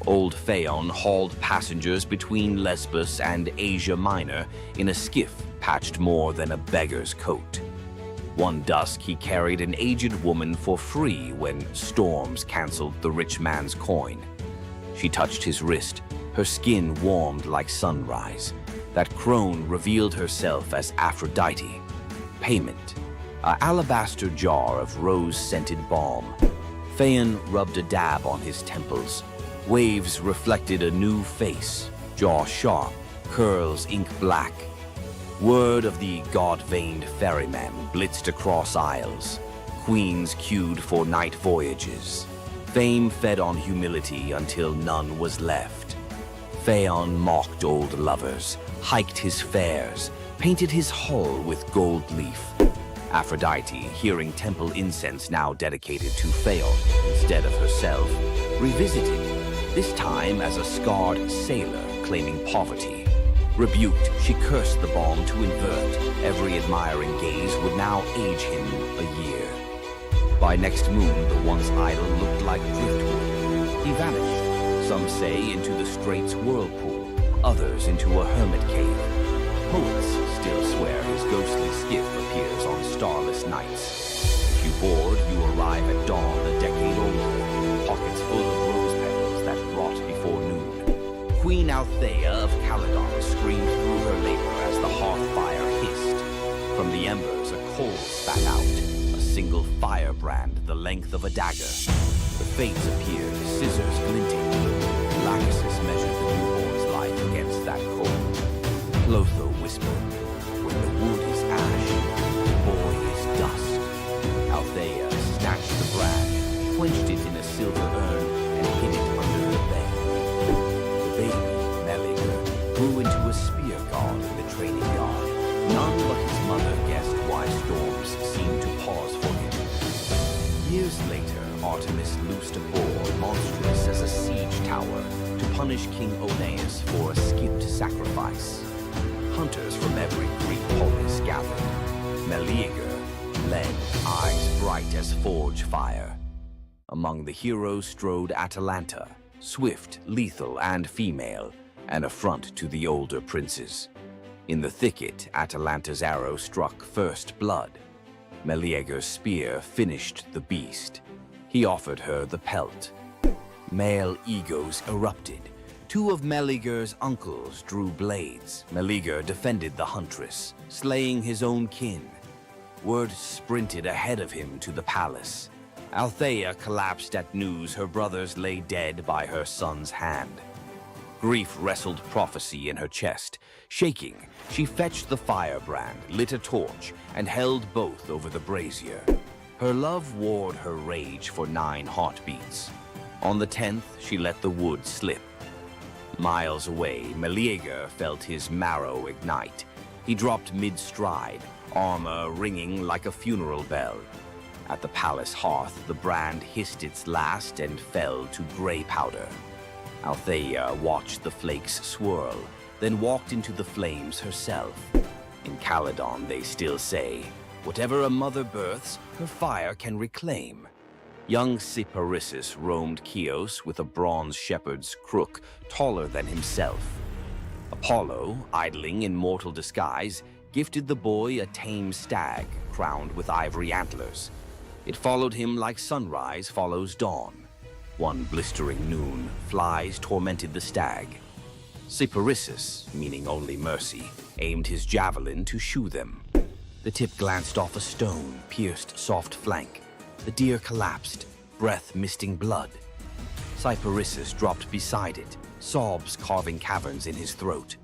Old Phaon hauled passengers between Lesbos and Asia Minor in a skiff patched more than a beggar's coat. One dusk he carried an aged woman for free when storms canceled the rich man's coin. She touched his wrist, her skin warmed like sunrise. That crone revealed herself as Aphrodite. Payment. An alabaster jar of rose-scented balm. Phaon rubbed a dab on his temples. Waves reflected a new face, jaw sharp, curls ink black. Word of the god-veined ferryman blitzed across isles. Queens queued for night voyages. Fame fed on humility until none was left. Phaon mocked old lovers, hiked his fares, painted his hull with gold leaf. Aphrodite, hearing temple incense now dedicated to Phaon instead of herself, revisited, this time as a scarred sailor claiming poverty. Rebuked, she cursed the balm to invert. Every admiring gaze would now age him a year. By next moon, the once idol looked like driftwood. He vanished, some say into the strait's whirlpool, others into a hermit cave. Poets still swear his ghostly skiff appears on starless nights. If you board, you arrive at dawn a decade older, pockets full of rose petals that rot before noon. Queen Althea of Calydon screamed through her labor as the hearth fire hissed. From the embers, a coal spat out, a single firebrand the length of a dagger. The fates appeared, scissors glinting. Lachesis measured the newborn's life against that coal. Clotho whispered, when the wood is ash, the boy is dust. Althea snatched the brand, quenched it in a silver urn, and hid it under the bed. The baby, Meleager, grew into a spear god in the training yard. None but his mother guessed why storms seemed to pause for him. Years later, Artemis loosed a punish King Oeneus for a skipped sacrifice. Hunters from every Greek polis gathered. Meleager led, eyes bright as forge fire. Among the heroes strode Atalanta, swift, lethal, and female, an affront to the older princes. In the thicket, Atalanta's arrow struck first blood. Meleager's spear finished the beast. He offered her the pelt. Male egos erupted. Two of Meleager's uncles drew blades. Meleager defended the huntress, slaying his own kin. Word sprinted ahead of him to the palace. Althea collapsed at news her brothers lay dead by her son's hand. Grief wrestled prophecy in her chest. Shaking, she fetched the firebrand, lit a torch, and held both over the brazier. Her love warred her rage for 9 heartbeats. On the 10th, she let the wood slip. Miles away, Meleager felt his marrow ignite. He dropped mid-stride, armor ringing like a funeral bell. At the palace hearth, the brand hissed its last and fell to gray powder. Althea watched the flakes swirl, then walked into the flames herself. In Calydon, they still say, "Whatever a mother births, her fire can reclaim." Young Cyparissus roamed Chios with a bronze shepherd's crook taller than himself. Apollo, idling in mortal disguise, gifted the boy a tame stag crowned with ivory antlers. It followed him like sunrise follows dawn. One blistering noon, flies tormented the stag. Cyparissus, meaning only mercy, aimed his javelin to shoo them. The tip glanced off a stone, pierced soft flank. The deer collapsed, breath misting blood. Cyparissus dropped beside it, sobs carving caverns in his throat.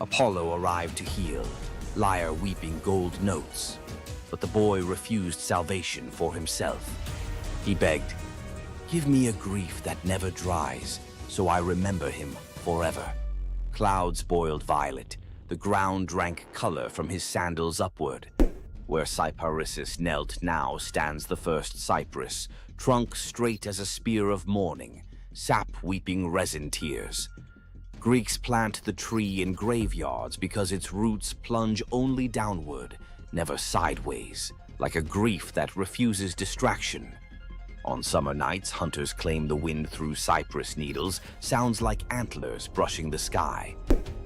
Apollo arrived to heal, lyre weeping gold notes. But the boy refused salvation for himself. He begged, "Give me a grief that never dries, so I remember him forever." Clouds boiled violet. The ground drank color from his sandals upward. Where Cyparissus knelt now stands the first cypress, trunk straight as a spear of mourning, sap weeping resin tears. Greeks plant the tree in graveyards because its roots plunge only downward, never sideways, like a grief that refuses distraction. On summer nights, hunters claim the wind through cypress needles sounds like antlers brushing the sky.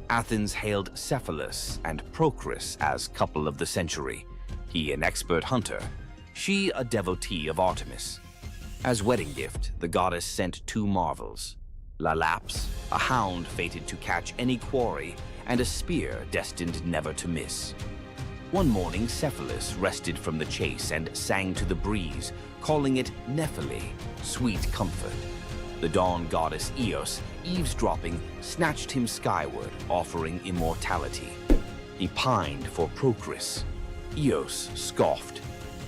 Athens hailed Cephalus and Procris as couple of the century. He an expert hunter, she a devotee of Artemis. As wedding gift, the goddess sent 2 marvels. Lalaps, a hound fated to catch any quarry, and a spear destined never to miss. One morning, Cephalus rested from the chase and sang to the breeze, calling it Nephele, sweet comfort. The dawn goddess Eos, eavesdropping, snatched him skyward, offering immortality. He pined for Procris. Eos scoffed,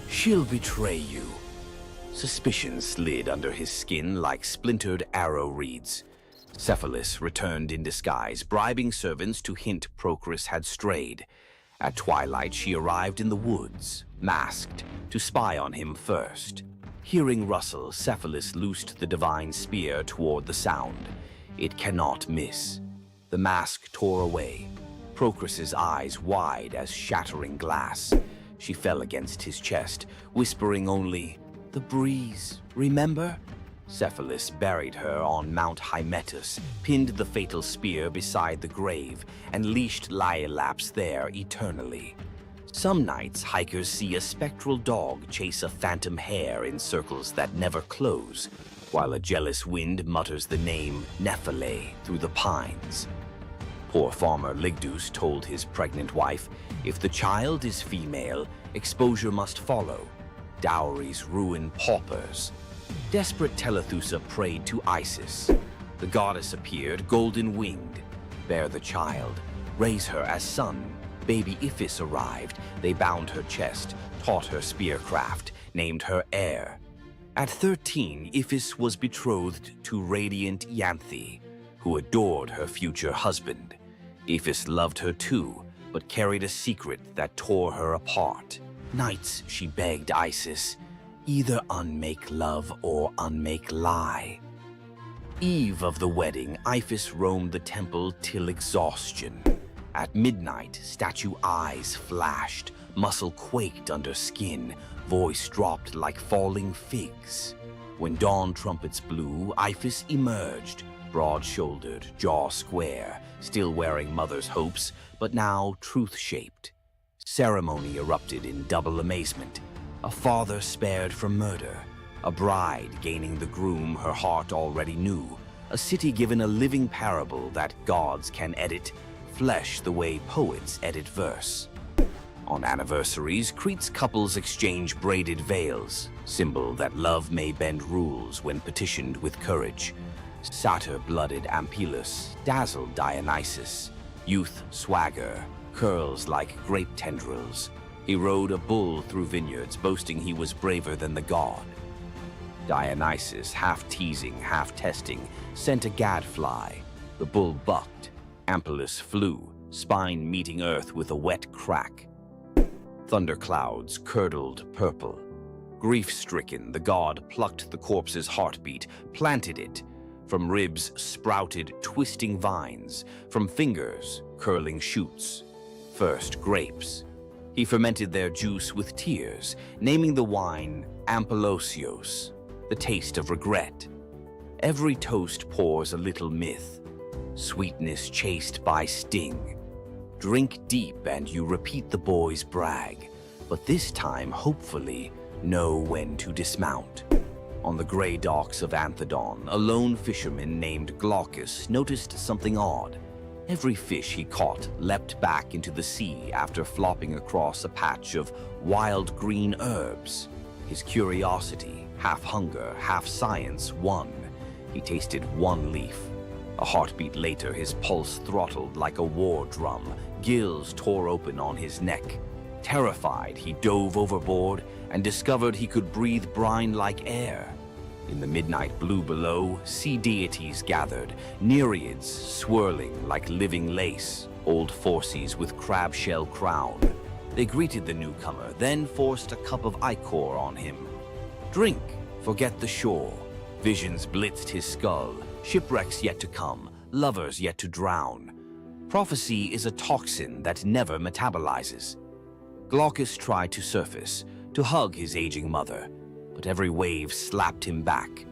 "She'll betray you." Suspicion slid under his skin like splintered arrow reeds. Cephalus returned in disguise, bribing servants to hint Procris had strayed. At twilight, she arrived in the woods, masked, to spy on him first. Hearing rustle, Cephalus loosed the divine spear toward the sound. It cannot miss. The mask tore away, Procris's eyes wide as shattering glass. She fell against his chest, whispering only, "The breeze, remember?" Cephalus buried her on Mount Hymettus, pinned the fatal spear beside the grave, and leashed Laiolaps there eternally. Some nights, hikers see a spectral dog chase a phantom hare in circles that never close, while a jealous wind mutters the name Nephele through the pines. Poor farmer Ligdus told his pregnant wife, if the child is female, exposure must follow. Dowries ruin paupers. Desperate Telethusa prayed to Isis. The goddess appeared, golden-winged. Bear the child, raise her as son. Baby Iphis arrived. They bound her chest, taught her spearcraft, named her heir. At 13, Iphis was betrothed to radiant Ianthe, who adored her future husband. Iphis loved her too, but carried a secret that tore her apart. Nights she begged Isis, either unmake love or unmake lie. Eve of the wedding, Iphis roamed the temple till exhaustion. At midnight, statue eyes flashed, muscle quaked under skin, voice dropped like falling figs. When dawn trumpets blew, Iphis emerged, broad-shouldered, jaw square, still wearing mother's hopes, but now truth-shaped. Ceremony erupted in double amazement. A father spared from murder, a bride gaining the groom her heart already knew, a city given a living parable that gods can edit, flesh the way poets edit verse. On anniversaries, Crete's couples exchange braided veils, symbol that love may bend rules when petitioned with courage. Satyr-blooded Ampelus dazzled Dionysus, youth swagger, curls like grape tendrils. He rode a bull through vineyards, boasting he was braver than the god. Dionysus, half teasing, half testing, sent a gadfly. The bull bucked. Ampelus flew, spine meeting earth with a wet crack. Thunderclouds curdled purple. Grief-stricken, the god plucked the corpse's heartbeat, planted it. From ribs sprouted twisting vines, from fingers curling shoots. First grapes. He fermented their juice with tears, naming the wine Ampelosios, the taste of regret. Every toast pours a little myth, sweetness chased by sting. Drink deep and you repeat the boy's brag, but this time, hopefully, know when to dismount. On the gray docks of Anthedon, a lone fisherman named Glaucus noticed something odd. Every fish he caught leapt back into the sea after flopping across a patch of wild green herbs. His curiosity, half hunger, half science, won. He tasted one leaf. A heartbeat later, his pulse throttled like a war drum. Gills tore open on his neck. Terrified, he dove overboard and discovered he could breathe brine like air. In the midnight blue below, sea deities gathered, nereids swirling like living lace, old Phorcys with crab shell crown. They greeted the newcomer, then forced a cup of ichor on him. Drink, forget the shore. Visions blitzed his skull, shipwrecks yet to come, lovers yet to drown. Prophecy is a toxin that never metabolizes. Glaucus tried to surface, to hug his aging mother, but every wave slapped him back.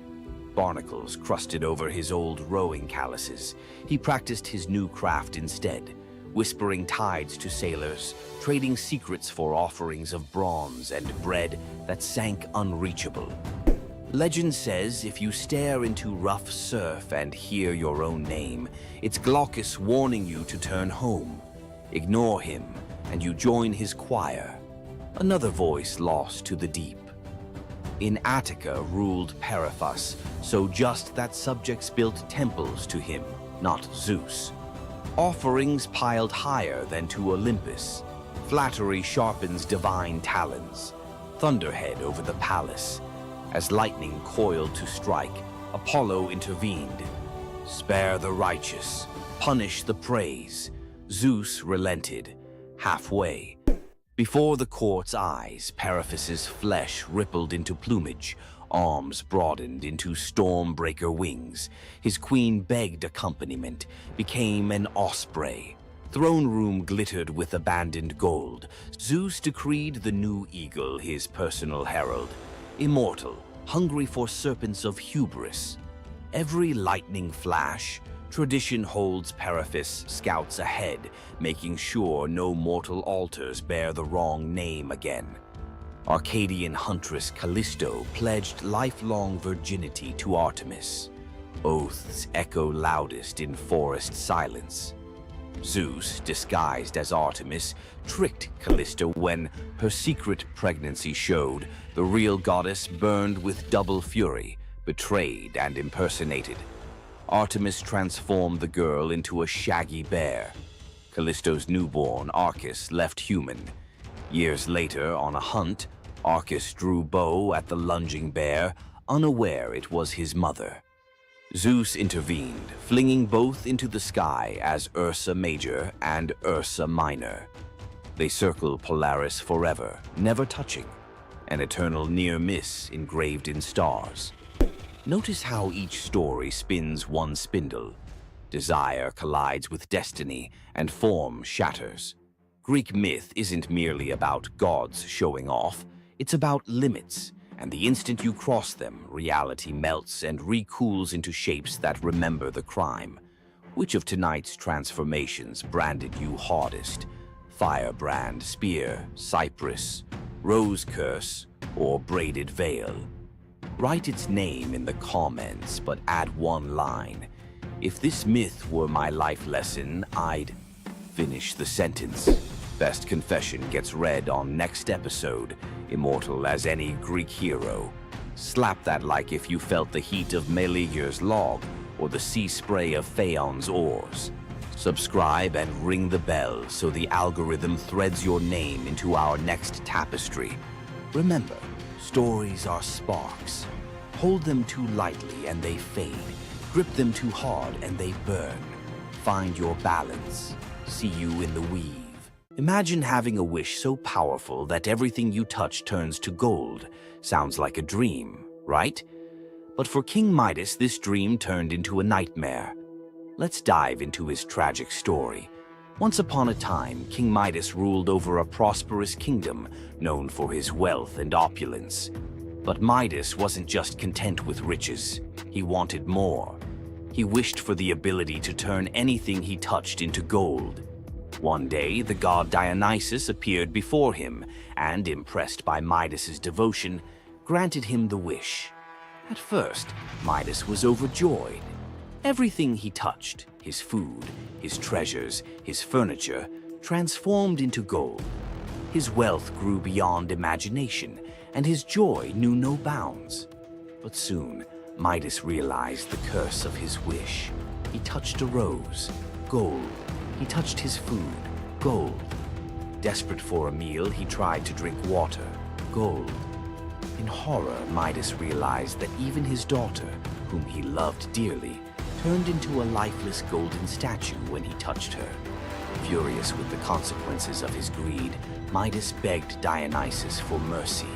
Barnacles crusted over his old rowing calluses. He practiced his new craft instead, whispering tides to sailors, trading secrets for offerings of bronze and bread that sank unreachable. Legend says if you stare into rough surf and hear your own name, it's Glaucus warning you to turn home. Ignore him, and you join his choir. Another voice lost to the deep. In Attica ruled Periphas, so just that subjects built temples to him, not Zeus. Offerings piled higher than to Olympus. Flattery sharpens divine talons. Thunderhead over the palace. As lightning coiled to strike, Apollo intervened. Spare the righteous, punish the praise. Zeus relented, halfway. Before the court's eyes, Periphas's flesh rippled into plumage, arms broadened into storm-breaker wings. His queen begged accompaniment, became an osprey. Throne room glittered with abandoned gold. Zeus decreed the new eagle his personal herald. Immortal, hungry for serpents of hubris. Every lightning flash, tradition holds Periphas scouts ahead, making sure no mortal altars bear the wrong name again. Arcadian huntress Callisto pledged lifelong virginity to Artemis. Oaths echo loudest in forest silence. Zeus, disguised as Artemis, tricked Callisto when her secret pregnancy showed. The real goddess burned with double fury, betrayed and impersonated. Artemis transformed the girl into a shaggy bear. Callisto's newborn, Arcus, left human. Years later, on a hunt, Arcus drew bow at the lunging bear, unaware it was his mother. Zeus intervened, flinging both into the sky as Ursa Major and Ursa Minor. They circle Polaris forever, never touching, an eternal near miss engraved in stars. Notice how each story spins one spindle. Desire collides with destiny, and form shatters. Greek myth isn't merely about gods showing off, it's about limits, and the instant you cross them, reality melts and recools into shapes that remember the crime. Which of tonight's transformations branded you hardest? Firebrand, spear, cypress, rose curse, or braided veil? Write its name in the comments, but add one line. If this myth were my life lesson, I'd finish the sentence. Best confession gets read on next episode, immortal as any Greek hero. Slap that like if you felt the heat of Meleager's log or the sea spray of Phaon's oars. Subscribe and ring the bell so the algorithm threads your name into our next tapestry. Remember, stories are sparks. Hold them too lightly and they fade. Grip them too hard and they burn. Find your balance. See you in the weave. Imagine having a wish so powerful that everything you touch turns to gold. Sounds like a dream, right? But for King Midas, this dream turned into a nightmare. Let's dive into his tragic story. Once upon a time, King Midas ruled over a prosperous kingdom known for his wealth and opulence. But Midas wasn't just content with riches. He wanted more. He wished for the ability to turn anything he touched into gold. One day, the god Dionysus appeared before him and, impressed by Midas's devotion, granted him the wish. At first, Midas was overjoyed. Everything he touched, his food, his treasures, his furniture, transformed into gold. His wealth grew beyond imagination, and his joy knew no bounds. But soon, Midas realized the curse of his wish. He touched a rose, gold. He touched his food, gold. Desperate for a meal, he tried to drink water, gold. In horror, Midas realized that even his daughter, whom he loved dearly, turned into a lifeless golden statue when he touched her. Furious with the consequences of his greed, Midas begged Dionysus for mercy.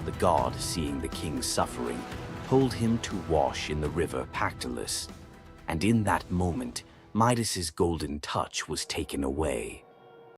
The god, seeing the king's suffering, told him to wash in the river Pactolus. And in that moment, Midas's golden touch was taken away.